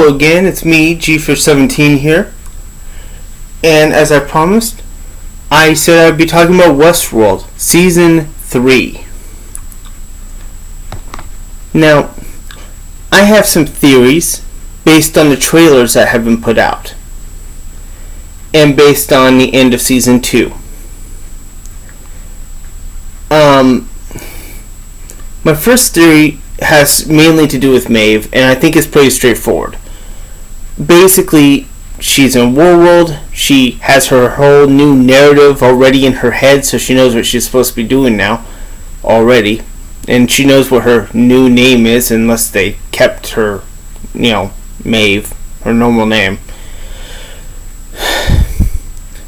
Hello again, it's me, ssn3 here. And as I promised, I said I'd be talking about WestWorld, Season 3. Now, I have some theories based on the trailers that have been put out. And based on the end of Season 2. My first theory has mainly to do with Maeve, and I think it's pretty straightforward. Basically, she's in WestWorld. She has her whole new narrative already in her head, so she knows what she's supposed to be doing now already. And she knows what her new name is, unless they kept her, Maeve, her normal name.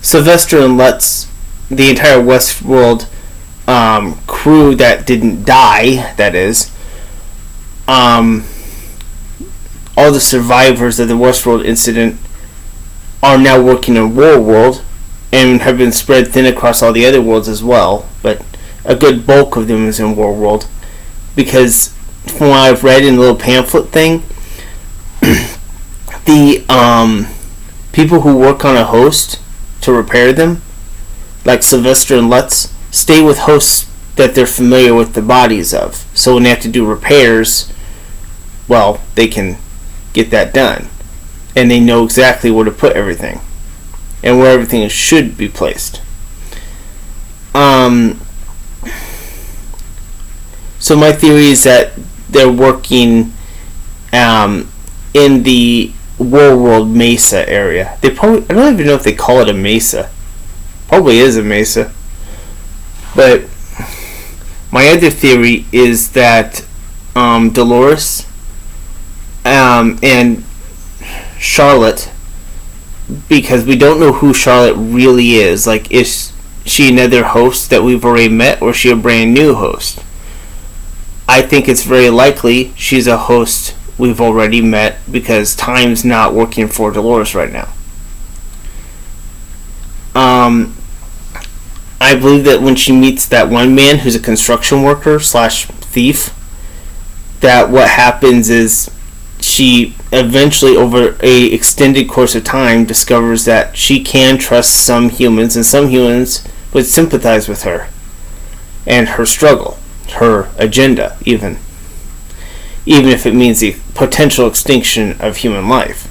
Sylvester and Lutz, the entire WestWorld crew that didn't die, that is, all the survivors of the WestWorld incident are now working in WestWorld and have been spread thin across all the other worlds as well, but a good bulk of them is in WestWorld, because from what I've read in the little pamphlet thing, the people who work on a host to repair them, like Sylvester and Lutz, stay with hosts that they're familiar with the bodies of. So when they have to do repairs, well, they can get that done. And they know exactly where to put everything. And where everything should be placed. So my theory is that they're working in the WestWorld Mesa area. I don't even know if they call it a mesa. Probably is a mesa. But my other theory is that Dolores and Charlotte, because we don't know who Charlotte really is. Like, is she another host that we've already met, or is she a brand new host? I think it's very likely she's a host we've already met, because time's not working for Dolores right now. I believe that when she meets that one man who's a construction worker / thief, that what happens is she eventually, over a extended course of time, discovers that she can trust some humans, and some humans would sympathize with her and her struggle, her agenda, even if it means the potential extinction of human life.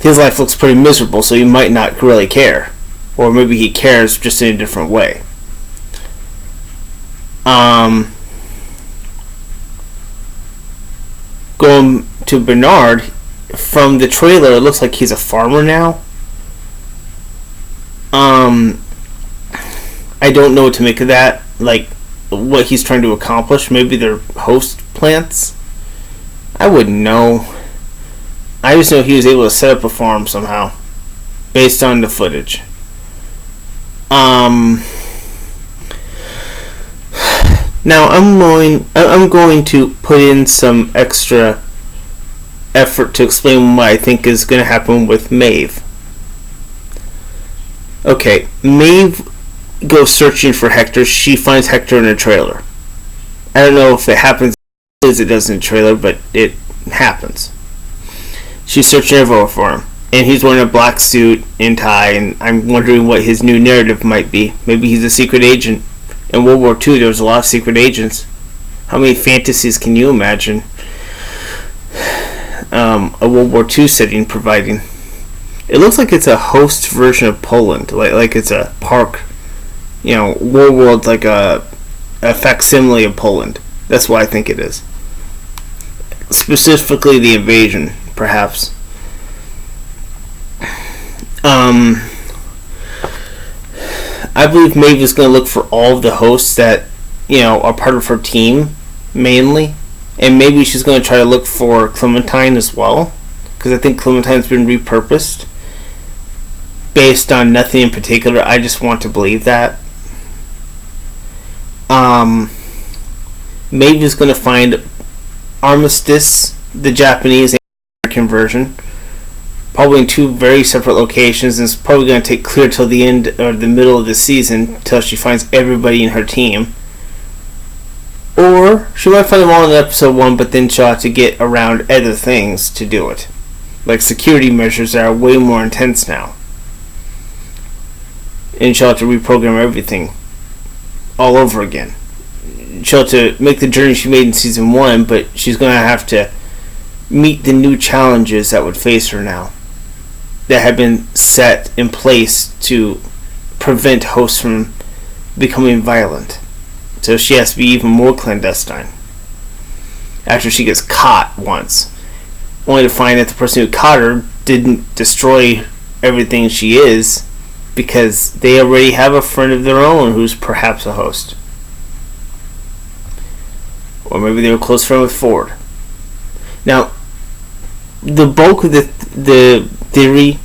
His life looks pretty miserable, so he might not really care. Or maybe he cares, just in a different way. Going to Bernard, from the trailer, it looks like he's a farmer now. I don't know what to make of that. Like, what he's trying to accomplish. Maybe they're host plants? I wouldn't know. I just know he was able to set up a farm somehow, based on the footage. Now I'm going to put in some extra effort to explain what I think is going to happen with Maeve. Okay, Maeve goes searching for Hector. She finds Hector in a trailer. I don't know if it happens as it does in the trailer, but it happens. She's searching everywhere for him, and he's wearing a black suit and tie, and I'm wondering what his new narrative might be. Maybe he's a secret agent. In World War II, there was a lot of secret agents. How many fantasies can you imagine a World War II setting providing? It looks like it's a host version of Poland, like it's a park, WestWorld, like a facsimile of Poland. That's what I think it is. Specifically the invasion, perhaps. I believe Maeve is going to look for all of the hosts that, are part of her team, mainly. And maybe she's going to try to look for Clementine as well, because I think Clementine's been repurposed based on nothing in particular. I just want to believe that. Maeve is going to find Armistice, the Japanese and American version, probably in two very separate locations, and it's probably going to take clear till the end or the middle of the season till she finds everybody in her team. Or she might find them all in episode 1, but then she'll have to get around other things to do it. Like security measures that are way more intense now. And she'll have to reprogram everything all over again. She'll have to make the journey she made in season 1, but she's going to have to meet the new challenges that would face her now, that have been set in place to prevent hosts from becoming violent. So she has to be even more clandestine after she gets caught once, only to find that the person who caught her didn't destroy everything she is, because they already have a friend of their own who's perhaps a host. Or maybe they were close friend with Ford. Now, the bulk of the theory,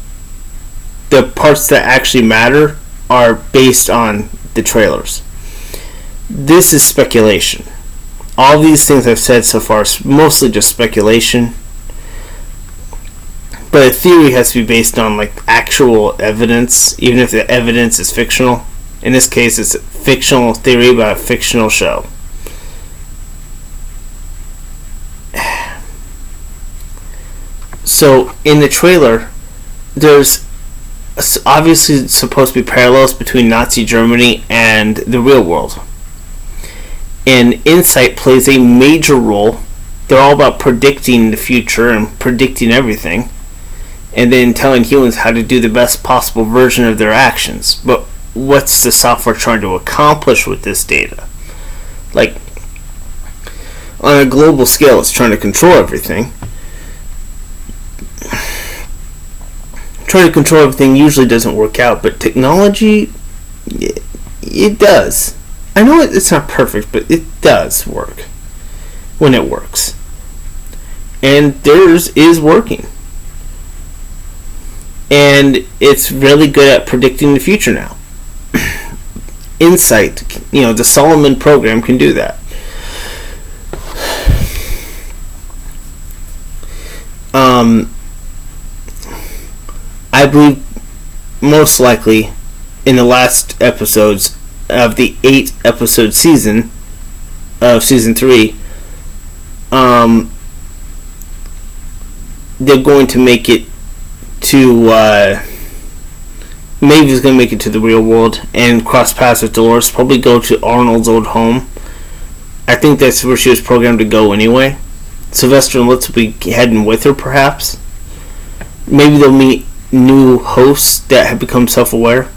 the parts that actually matter, are based on the trailers. This is speculation. All these things I've said so far is mostly just speculation. But a theory has to be based on like actual evidence, even if the evidence is fictional. In this case, it's a fictional theory about a fictional show. So, in the trailer, there's obviously supposed to be parallels between Nazi Germany and the real world. And insight plays a major role. They're all about predicting the future and predicting everything, and then telling humans how to do the best possible version of their actions. But what's the software trying to accomplish with this data? Like, on a global scale, it's trying to control everything. Trying to control everything usually doesn't work out, but technology, it does. I know it's not perfect, but it does work when it works. And theirs is working. And it's really good at predicting the future now. Insight, the Solomon program can do that. I believe most likely in the last episodes of the 8-episode season of season 3, they're going to make it to Maeve's going to make it to the real world and cross paths with Dolores, probably go to Arnold's old home. I think that's where she was programmed to go anyway. Sylvester and Lutz will be heading with her, perhaps. Maybe they'll meet new hosts that have become self-aware.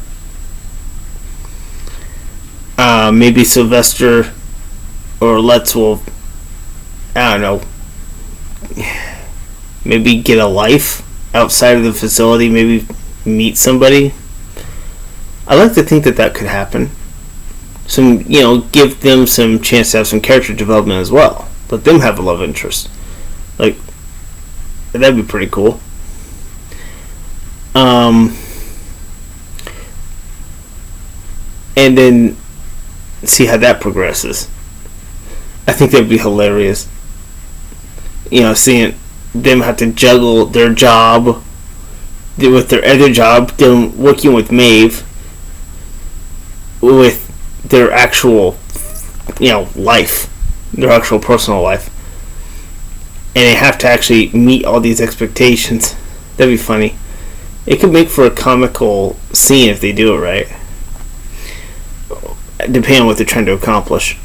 Maybe Sylvester or Lutz will, I don't know, maybe get a life outside of the facility, maybe meet somebody. I like to think that could happen. Give them some chance to have some character development as well. Let them have a love interest. Like, that'd be pretty cool. And then see how that progresses. I think that'd be hilarious. Seeing them have to juggle their job with their other job, them working with Maeve, with their actual, life, their actual personal life. And they have to actually meet all these expectations. That'd be funny. It could make for a comical scene if they do it right. Depending on what they're trying to accomplish.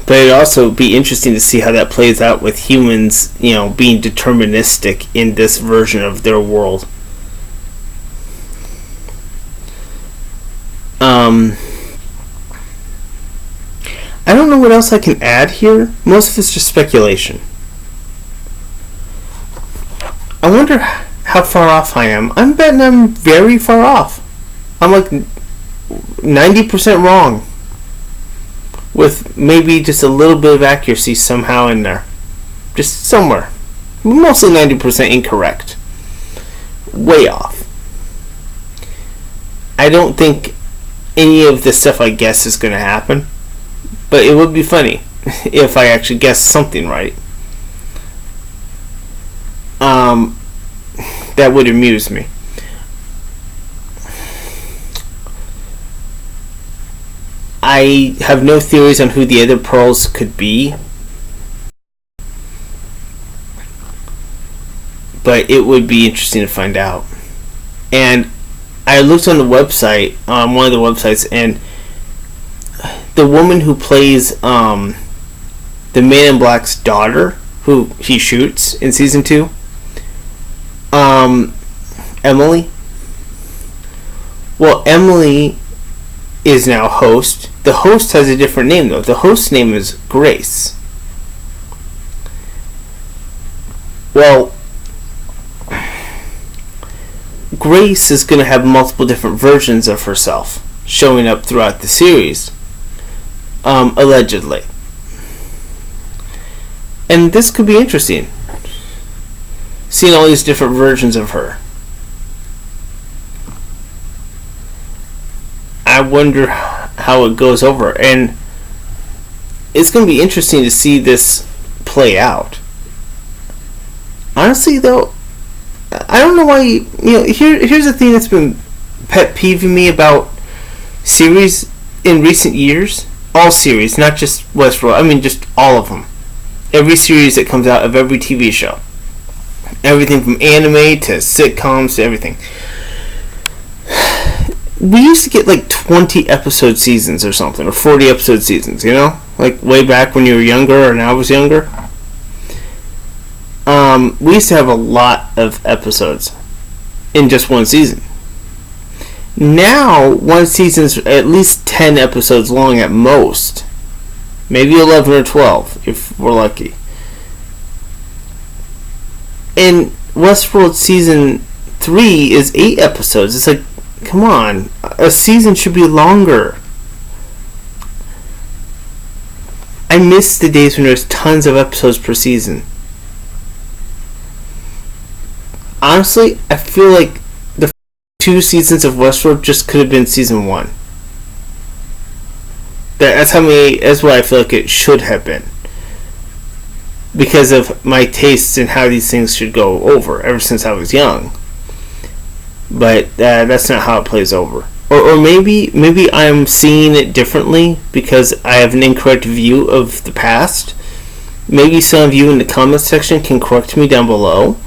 But it'd also be interesting to see how that plays out with humans, being deterministic in this version of their world. I don't know what else I can add here. Most of it's just speculation. I wonder how far off I am. I'm betting I'm very far off. I'm like 90% wrong, with maybe just a little bit of accuracy somehow in there. Just somewhere. Mostly 90% incorrect. Way off. I don't think any of the stuff I guess is going to happen, but it would be funny if I actually guessed something right. That would amuse me. I have no theories on who the other pearls could be, but it would be interesting to find out. And I looked on the website, on one of the websites, and the woman who plays the Man in Black's daughter, who he shoots in season 2, Emily. Well, Emily is now host. The host has a different name, though. The host's name is Grace. Well, Grace is going to have multiple different versions of herself showing up throughout the series, allegedly. And this could be interesting, seeing all these different versions of her. I wonder how it goes over, and it's going to be interesting to see this play out. Honestly, though, I don't know why. Here's the thing that's been pet peeving me about series in recent years. All series, not just Westworld. I mean, just all of them. Every series that comes out of every TV show, everything from anime to sitcoms to everything. We used to get like 20 episode seasons or something, or 40 episode seasons, like way back when you were younger, and I was younger. We used to have a lot of episodes in just one season. Now, one season's at least 10 episodes long at most. Maybe 11 or 12, if we're lucky. And Westworld Season 3 is 8 episodes. It's like, come on. A season should be longer. I miss the days when there's tons of episodes per season. Honestly, I feel like the 2 seasons of Westworld just could have been season 1. That's what I feel like it should have been, because of my tastes and how these things should go over ever since I was young. But that's not how it plays over. Or maybe I'm seeing it differently because I have an incorrect view of the past. Maybe some of you in the comments section can correct me down below,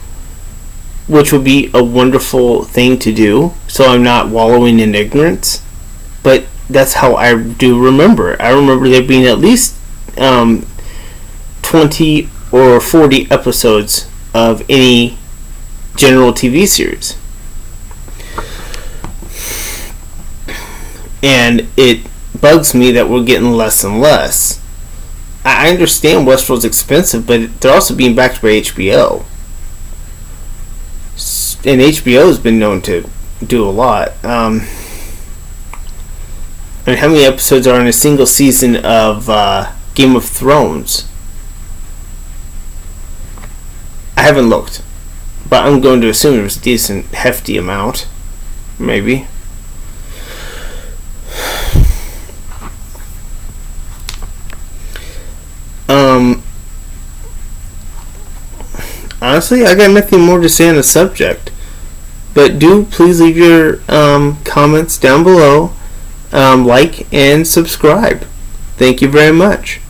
which would be a wonderful thing to do, so I'm not wallowing in ignorance. But that's how I do remember. I remember there being at least 20 or 40 episodes of any general TV series. And it bugs me that we're getting less and less. I understand Westworld's expensive, but they're also being backed by HBO. And HBO has been known to do a lot. And how many episodes are in a single season of Game of Thrones? I haven't looked, but I'm going to assume there's a decent, hefty amount. Maybe. Honestly, I got nothing more to say on the subject. But do please leave your comments down below. Like and subscribe. Thank you very much.